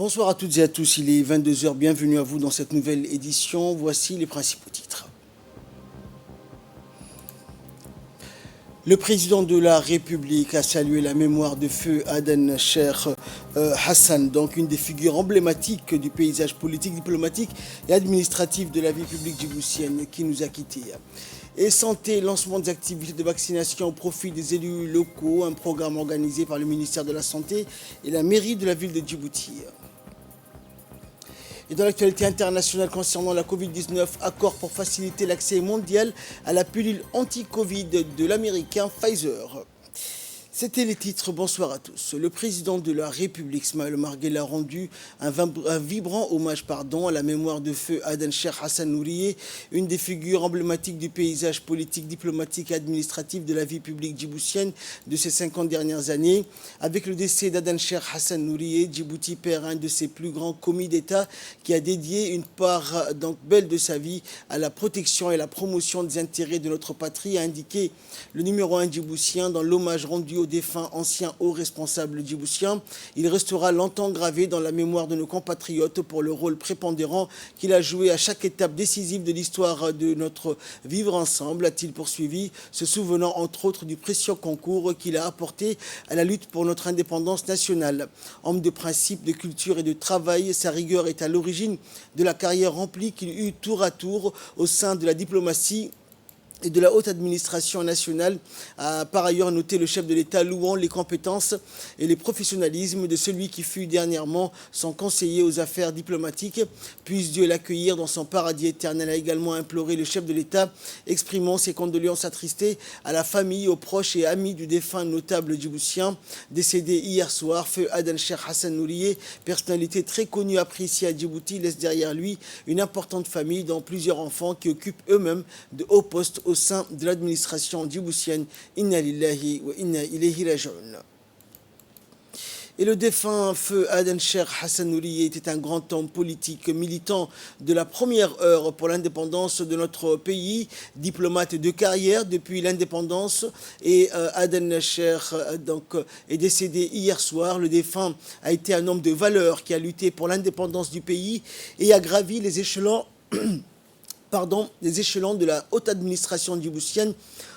Bonsoir à toutes et à tous, il est 22 heures. Bienvenue à vous dans cette nouvelle édition. Voici les principaux titres. Le président de la République a salué la mémoire de feu Aden Cheikh Hassan, donc une des figures emblématiques du paysage politique, diplomatique et administratif de la vie publique djiboutienne qui nous a quittés. Et santé, lancement des activités de vaccination au profit des élus locaux, un programme organisé par le ministère de la Santé et la mairie de la ville de Djibouti. Et dans l'actualité internationale concernant la Covid-19, accord pour faciliter l'accès mondial à la pilule anti-Covid de l'américain Pfizer. C'était les titres, bonsoir à tous. Le président de la République, Ismaël Omar Guelleh, a rendu un vibrant hommage à la mémoire de feu Aden Cheikh Hassan Nourié, une des figures emblématiques du paysage politique, diplomatique et administratif de la vie publique djiboutienne de ces 50 dernières années. Avec le décès d'Aden Cheikh Hassan Nourié, Djibouti perd un de ses plus grands commis d'État qui a dédié une part donc belle de sa vie à la protection et la promotion des intérêts de notre patrie, a indiqué le numéro 1 djiboutien dans l'hommage rendu au défunt ancien haut responsable djiboutien. Il restera longtemps gravé dans la mémoire de nos compatriotes pour le rôle prépondérant qu'il a joué à chaque étape décisive de l'histoire de notre vivre ensemble, a-t-il poursuivi, se souvenant entre autres du précieux concours qu'il a apporté à la lutte pour notre indépendance nationale. Homme de principe, de culture et de travail, sa rigueur est à l'origine de la carrière remplie qu'il eut tour à tour au sein de la diplomatie et de la haute administration nationale, a par ailleurs noté le chef de l'État louant les compétences et le professionnalisme de celui qui fut dernièrement son conseiller aux affaires diplomatiques. Puisse Dieu l'accueillir dans son paradis éternel, a également imploré le chef de l'État, exprimant ses condoléances attristées à la famille, aux proches et amis du défunt notable djiboutien, décédé hier soir. Feu Aden Cheikh Hassan Nourié, personnalité très connue, appréciée à Djibouti, laisse derrière lui une importante famille dont plusieurs enfants qui occupent eux-mêmes de hauts postes au sein de l'administration djiboutienne. Inna lillahi wa inna ilayhi raji'un. Et le défunt feu Aden Cheikh Hassan Nourié était un grand homme politique, militant de la première heure pour l'indépendance de notre pays, diplomate de carrière depuis l'indépendance. Et Aden Cheikh est décédé hier soir. Le défunt a été un homme de valeur qui a lutté pour l'indépendance du pays et a gravi les échelons des échelons de la haute administration djiboutienne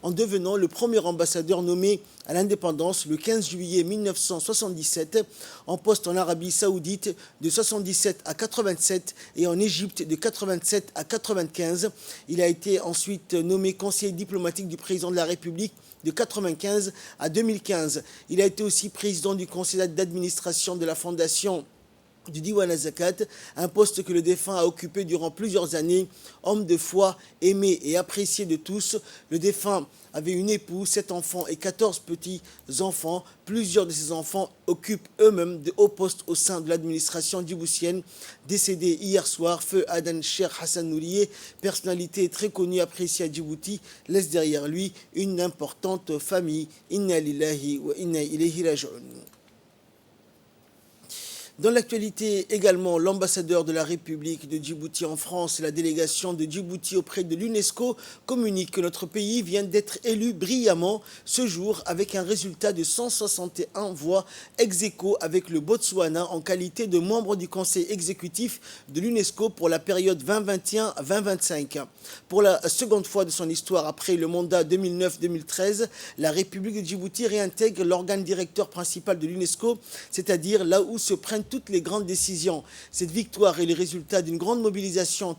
en devenant le premier ambassadeur nommé à l'indépendance le 15 juillet 1977, en poste en Arabie Saoudite de 77 à 87 et en Égypte de 87 à 95. Il a été ensuite nommé conseiller diplomatique du président de la République de 1995 à 2015. Il a été aussi président du conseil d'administration de la fondation du Diwan Zakat, un poste que le défunt a occupé durant plusieurs années. Homme de foi, aimé et apprécié de tous, le défunt avait une épouse, 7 enfants et 14 petits-enfants. Plusieurs de ces enfants occupent eux-mêmes de hauts postes au sein de l'administration djiboutienne. Décédé hier soir, feu Aden Cheikh Hassan Nourié, personnalité très connue, appréciée à Djibouti, laisse derrière lui une importante famille. Inna lillahi wa inna ilayhi raji'un. Dans l'actualité également, l'ambassadeur de la République de Djibouti en France et la délégation de Djibouti auprès de l'UNESCO communiquent que notre pays vient d'être élu brillamment ce jour avec un résultat de 161 voix ex-aequo avec le Botswana en qualité de membre du conseil exécutif de l'UNESCO pour la période 2021-2025. Pour la seconde fois de son histoire après le mandat 2009-2013, la République de Djibouti réintègre l'organe directeur principal de l'UNESCO, c'est-à-dire là où se prennent toutes les grandes décisions. Cette victoire est le résultat d'une grande mobilisation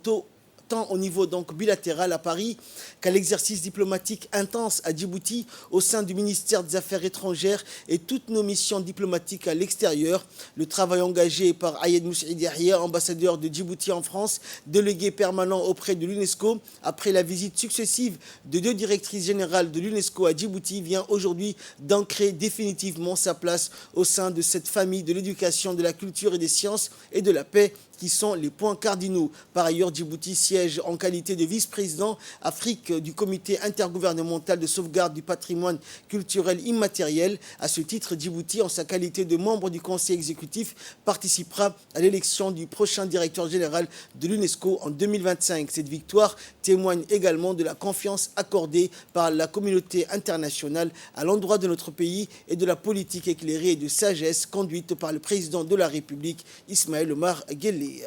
tant au niveau donc bilatéral à Paris qu'à l'exercice diplomatique intense à Djibouti au sein du ministère des Affaires étrangères et toutes nos missions diplomatiques à l'extérieur. Le travail engagé par Ayed Moussaïd Yahya, ambassadeur de Djibouti en France, délégué permanent auprès de l'UNESCO, après la visite successive de 2 directrices générales de l'UNESCO à Djibouti, vient aujourd'hui d'ancrer définitivement sa place au sein de cette famille de l'éducation, de la culture et des sciences et de la paix, qui sont les points cardinaux. Par ailleurs, Djibouti siège en qualité de vice-président Afrique du comité intergouvernemental de sauvegarde du patrimoine culturel immatériel. À ce titre, Djibouti, en sa qualité de membre du conseil exécutif, participera à l'élection du prochain directeur général de l'UNESCO en 2025. Cette victoire témoigne également de la confiance accordée par la communauté internationale à l'endroit de notre pays et de la politique éclairée et de sagesse conduite par le président de la République, Ismaël Omar Guelleh.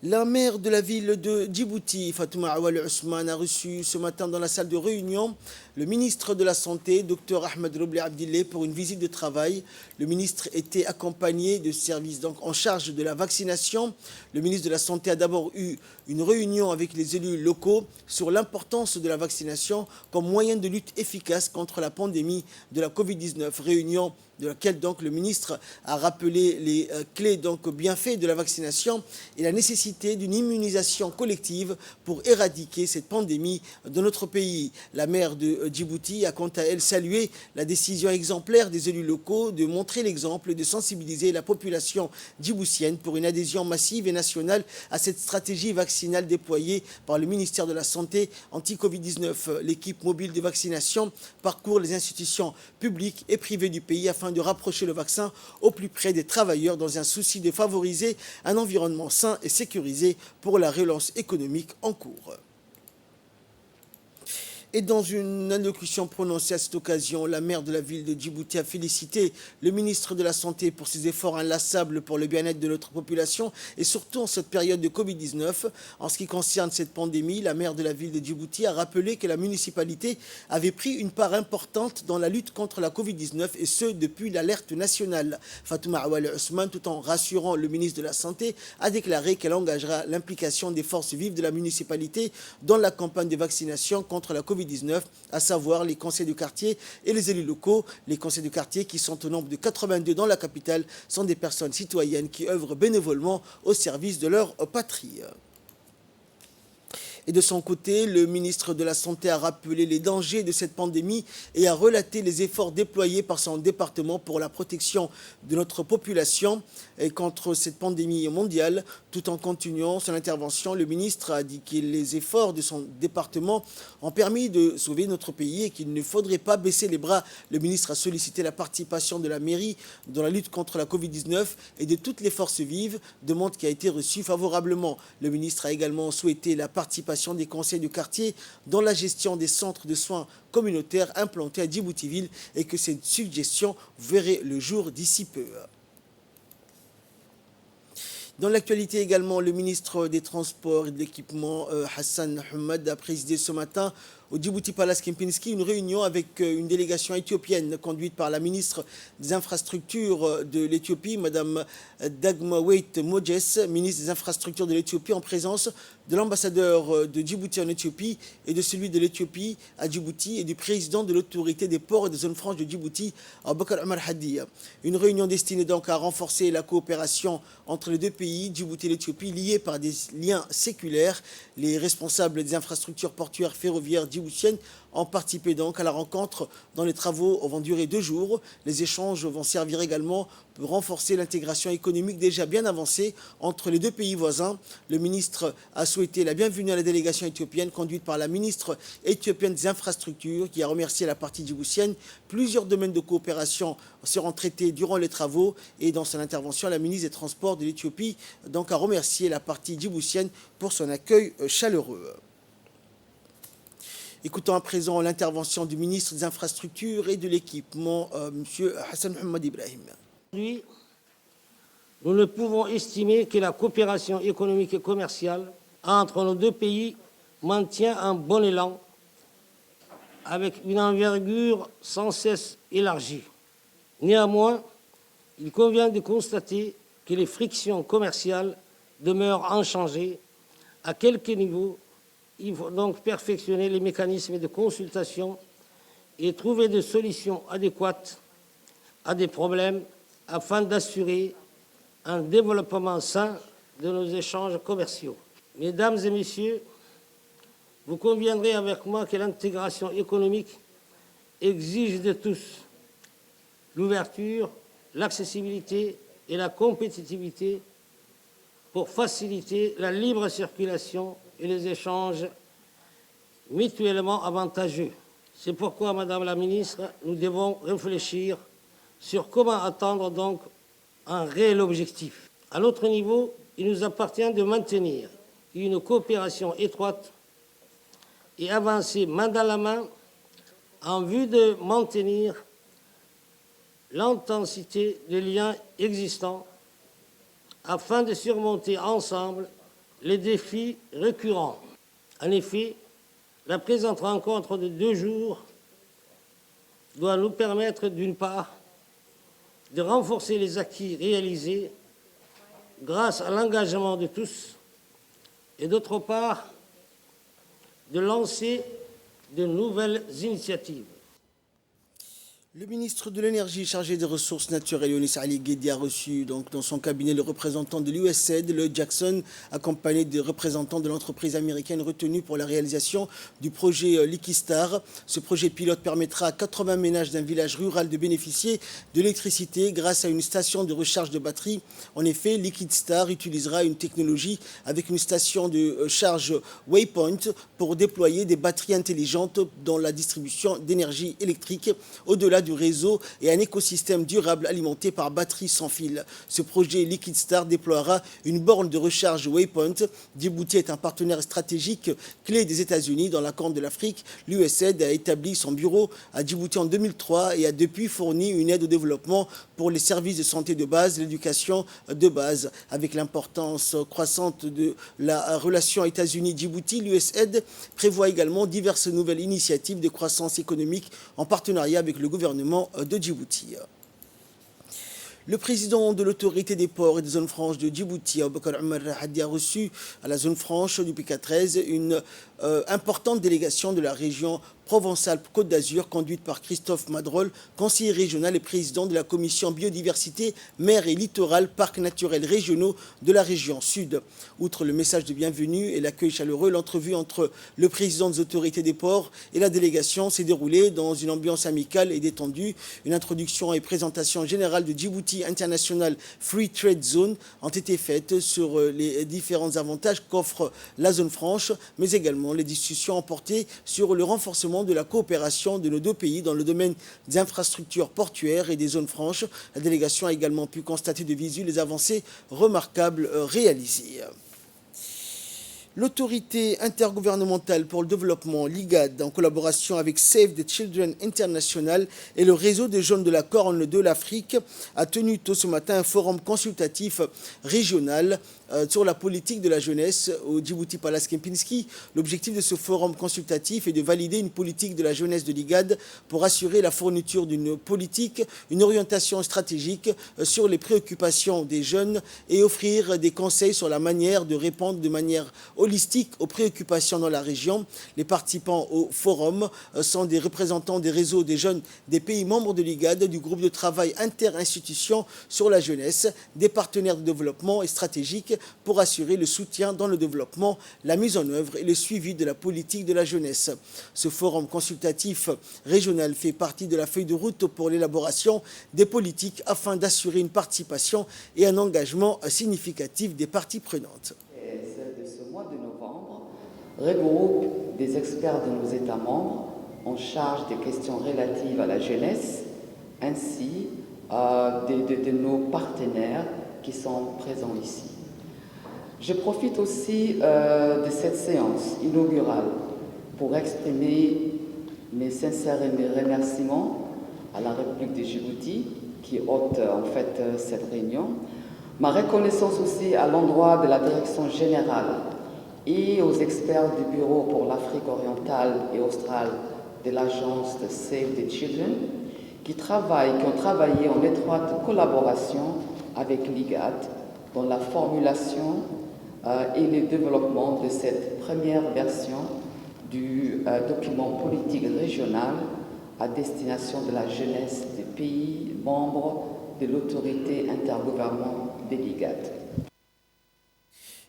La maire de la ville de Djibouti, Fatouma Awal Ousmane, a reçu ce matin dans la salle de réunion le ministre de la Santé, Dr Ahmed Roblé Abdilleh, pour une visite de travail. Le ministre était accompagné de services en charge de la vaccination. Le ministre de la Santé a d'abord eu une réunion avec les élus locaux sur l'importance de la vaccination comme moyen de lutte efficace contre la pandémie de la Covid-19. Réunion de laquelle le ministre a rappelé les clés bienfaits de la vaccination et la nécessité d'une immunisation collective pour éradiquer cette pandémie dans notre pays. La maire de Djibouti a quant à elle salué la décision exemplaire des élus locaux de montrer l'exemple et de sensibiliser la population djiboutienne pour une adhésion massive et nationale à cette stratégie vaccinale déployée par le ministère de la Santé anti-Covid-19. L'équipe mobile de vaccination parcourt les institutions publiques et privées du pays afin de rapprocher le vaccin au plus près des travailleurs dans un souci de favoriser un environnement sain et sécurisé pour la relance économique en cours. Et dans une allocution prononcée à cette occasion, la maire de la ville de Djibouti a félicité le ministre de la Santé pour ses efforts inlassables pour le bien-être de notre population et surtout en cette période de Covid-19. En ce qui concerne cette pandémie, la maire de la ville de Djibouti a rappelé que la municipalité avait pris une part importante dans la lutte contre la Covid-19 et ce depuis l'alerte nationale. Fatouma Awal Ousmane, tout en rassurant le ministre de la Santé, a déclaré qu'elle engagera l'implication des forces vives de la municipalité dans la campagne de vaccination contre la Covid-19, à savoir les conseils de quartier et les élus locaux. Les conseils de quartier, qui sont au nombre de 82 dans la capitale, sont des personnes citoyennes qui œuvrent bénévolement au service de leur patrie. Et de son côté, le ministre de la Santé a rappelé les dangers de cette pandémie et a relaté les efforts déployés par son département pour la protection de notre population et contre cette pandémie mondiale. Tout en continuant son intervention, le ministre a dit que les efforts de son département ont permis de sauver notre pays et qu'il ne faudrait pas baisser les bras. Le ministre a sollicité la participation de la mairie dans la lutte contre la Covid-19 et de toutes les forces vives, demande qui a été reçue favorablement. Le ministre a également souhaité la participation des conseils de quartier dans la gestion des centres de soins communautaires implantés à Djibouti-Ville et que cette suggestion verrait le jour d'ici peu. Dans l'actualité également, le ministre des Transports et de l'Équipement, Hassan Hamad, a présidé ce matin au Djibouti Palace Kempinski une réunion avec une délégation éthiopienne conduite par la ministre des Infrastructures de l'Éthiopie, Madame Dagmawit Mojes, ministre des Infrastructures de l'Éthiopie, en présence de l'ambassadeur de Djibouti en Éthiopie et de celui de l'Éthiopie à Djibouti et du président de l'autorité des ports et des zones franches de Djibouti, Aboubakar Omar Hadi. Une réunion destinée donc à renforcer la coopération entre les deux pays, Djibouti et l'Éthiopie, liés par des liens séculaires. Les responsables des infrastructures portuaires ferroviaires djiboutiennes ont participé donc à la rencontre dont les travaux vont durer 2 jours. Les échanges vont servir également pour renforcer l'intégration économique déjà bien avancée entre les deux pays voisins. Le ministre a souhaité la bienvenue à la délégation éthiopienne conduite par la ministre éthiopienne des Infrastructures qui a remercié la partie djiboutienne. Plusieurs domaines de coopération seront traités durant les travaux et dans son intervention, la ministre des Transports de l'Éthiopie a remercié la partie djiboutienne pour son accueil chaleureux. Écoutons à présent l'intervention du ministre des Infrastructures et de l'Équipement, M. Hassan Hamad Ibrahim. Aujourd'hui, nous ne pouvons estimer que la coopération économique et commerciale entre nos deux pays maintient un bon élan avec une envergure sans cesse élargie. Néanmoins, il convient de constater que les frictions commerciales demeurent inchangées à quelques niveaux. Il faut donc perfectionner les mécanismes de consultation et trouver des solutions adéquates à des problèmes afin d'assurer un développement sain de nos échanges commerciaux. Mesdames et messieurs, vous conviendrez avec moi que l'intégration économique exige de tous l'ouverture, l'accessibilité et la compétitivité pour faciliter la libre circulation et les échanges mutuellement avantageux. C'est pourquoi, Madame la Ministre, nous devons réfléchir sur comment atteindre donc un réel objectif. À notre niveau, il nous appartient de maintenir une coopération étroite et avancer main dans la main en vue de maintenir l'intensité des liens existants afin de surmonter ensemble les défis récurrents. En effet, la présente rencontre de 2 jours doit nous permettre, d'une part, de renforcer les acquis réalisés grâce à l'engagement de tous et, d'autre part, de lancer de nouvelles initiatives. Le ministre de l'Énergie chargé des Ressources naturelles, Younis Ali Guedi, a reçu donc, dans son cabinet le représentant de l'USAID, Lloyd Jackson, accompagné des représentants de l'entreprise américaine retenue pour la réalisation du projet Liquid Star. Ce projet pilote permettra à 80 ménages d'un village rural de bénéficier de l'électricité grâce à une station de recharge de batterie. En effet, Liquid Star utilisera une technologie avec une station de charge Waypoint pour déployer des batteries intelligentes dans la distribution d'énergie électrique au-delà du réseau et un écosystème durable alimenté par batteries sans fil. Ce projet Liquid Star déploiera une borne de recharge Waypoint. Djibouti est un partenaire stratégique clé des États-Unis dans la Corne de l'Afrique. L'USAID a établi son bureau à Djibouti en 2003 et a depuis fourni une aide au développement pour les services de santé de base, l'éducation de base. Avec l'importance croissante de la relation États-Unis-Djibouti, l'USAID prévoit également diverses nouvelles initiatives de croissance économique en partenariat avec le gouvernement de Djibouti. Le président de l'autorité des ports et des zones franches de Djibouti, Aboubakar Omar Hadi, a reçu à la zone franche du PK13 une importante délégation de la région Provence-Alpes-Côte d'Azur, conduite par Christophe Madrol, conseiller régional et président de la commission biodiversité, mer et littoral, parcs naturels régionaux de la région sud. Outre le message de bienvenue et l'accueil chaleureux, l'entrevue entre le président des autorités des ports et la délégation s'est déroulée dans une ambiance amicale et détendue. Une introduction et présentation générale de Djibouti International Free Trade Zone ont été faites sur les différents avantages qu'offre la zone franche, mais également les discussions ont porté sur le renforcement de la coopération de nos 2 pays dans le domaine des infrastructures portuaires et des zones franches. La délégation a également pu constater de visu les avancées remarquables réalisées. L'autorité intergouvernementale pour le développement, l'IGAD, en collaboration avec Save the Children International et le réseau des jeunes de la Corne de l'Afrique, a tenu tôt ce matin un forum consultatif régional sur la politique de la jeunesse au Djibouti Palace Kempinski. L'objectif de ce forum consultatif est de valider une politique de la jeunesse de l'IGAD pour assurer la fourniture d'une politique, une orientation stratégique sur les préoccupations des jeunes et offrir des conseils sur la manière de répondre de manière holistique aux préoccupations dans la région. Les participants au forum sont des représentants des réseaux des jeunes des pays membres de l'IGAD, du groupe de travail interinstitutions sur la jeunesse, des partenaires de développement et stratégiques pour assurer le soutien dans le développement, la mise en œuvre et le suivi de la politique de la jeunesse. Ce forum consultatif régional fait partie de la feuille de route pour l'élaboration des politiques afin d'assurer une participation et un engagement significatif des parties prenantes. De ce mois de novembre regroupe des experts de nos États membres en charge des questions relatives à la jeunesse, ainsi de nos partenaires qui sont présents ici. Je profite aussi de cette séance inaugurale pour exprimer mes sincères remerciements à la République de Djibouti qui hôte en fait cette réunion. Ma reconnaissance aussi à l'endroit de la direction générale et aux experts du Bureau pour l'Afrique orientale et australe de l'agence de Save the Children qui ont travaillé en étroite collaboration avec l'IGAD dans la formulation et le développement de cette première version du document politique régional à destination de la jeunesse des pays membres de l'autorité intergouvernementale de l'IGAD.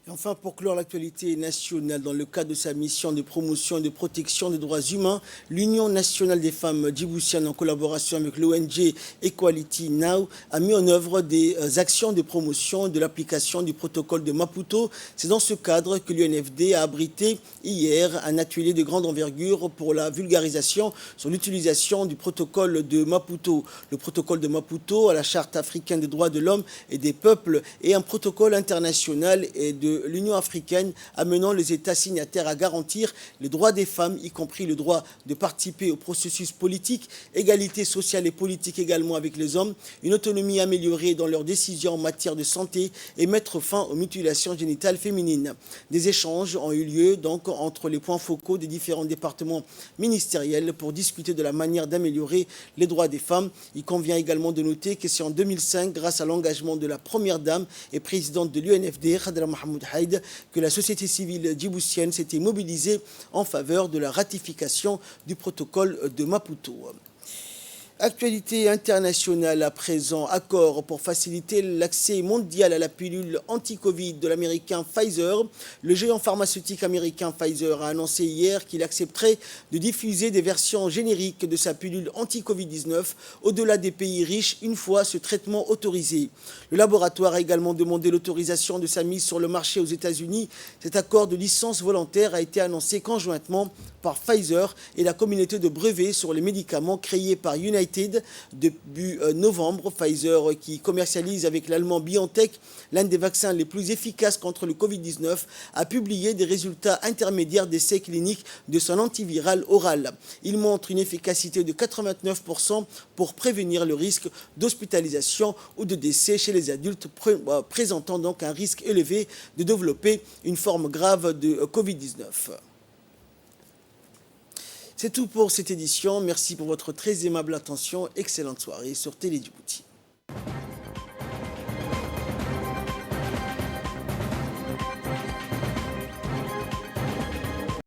Et enfin, pour clore l'actualité nationale, dans le cadre de sa mission de promotion et de protection des droits humains, l'Union nationale des femmes djiboutiennes, en collaboration avec l'ONG Equality Now, a mis en œuvre des actions de promotion de l'application du protocole de Maputo. C'est dans ce cadre que l'UNFD a abrité hier un atelier de grande envergure pour la vulgarisation sur l'utilisation du protocole de Maputo. Le protocole de Maputo à la Charte africaine des droits de l'homme et des peuples est un protocole international et de l'Union africaine amenant les États signataires à garantir les droits des femmes, y compris le droit de participer au processus politique, égalité sociale et politique également avec les hommes, une autonomie améliorée dans leurs décisions en matière de santé et mettre fin aux mutilations génitales féminines. Des échanges ont eu lieu donc entre les points focaux des différents départements ministériels pour discuter de la manière d'améliorer les droits des femmes. Il convient également de noter que c'est en 2005, grâce à l'engagement de la première dame et présidente de l'UNFD, Khadra Mohamed Haïd, que la société civile djiboutienne s'était mobilisée en faveur de la ratification du protocole de Maputo. Actualité internationale à présent, accord pour faciliter l'accès mondial à la pilule anti-Covid de l'américain Pfizer. Le géant pharmaceutique américain Pfizer a annoncé hier qu'il accepterait de diffuser des versions génériques de sa pilule anti-Covid-19 au-delà des pays riches une fois ce traitement autorisé. Le laboratoire a également demandé l'autorisation de sa mise sur le marché aux États-Unis. Cet accord de licence volontaire a été annoncé conjointement par Pfizer et la communauté de brevets sur les médicaments créés par United début novembre. Pfizer, qui commercialise avec l'allemand BioNTech l'un des vaccins les plus efficaces contre le Covid-19, a publié des résultats intermédiaires d'essais cliniques de son antiviral oral. Il montre une efficacité de 89% pour prévenir le risque d'hospitalisation ou de décès chez les adultes présentant donc un risque élevé de développer une forme grave de Covid-19. C'est tout pour cette édition. Merci pour votre très aimable attention. Excellente soirée sur Télé Djibouti.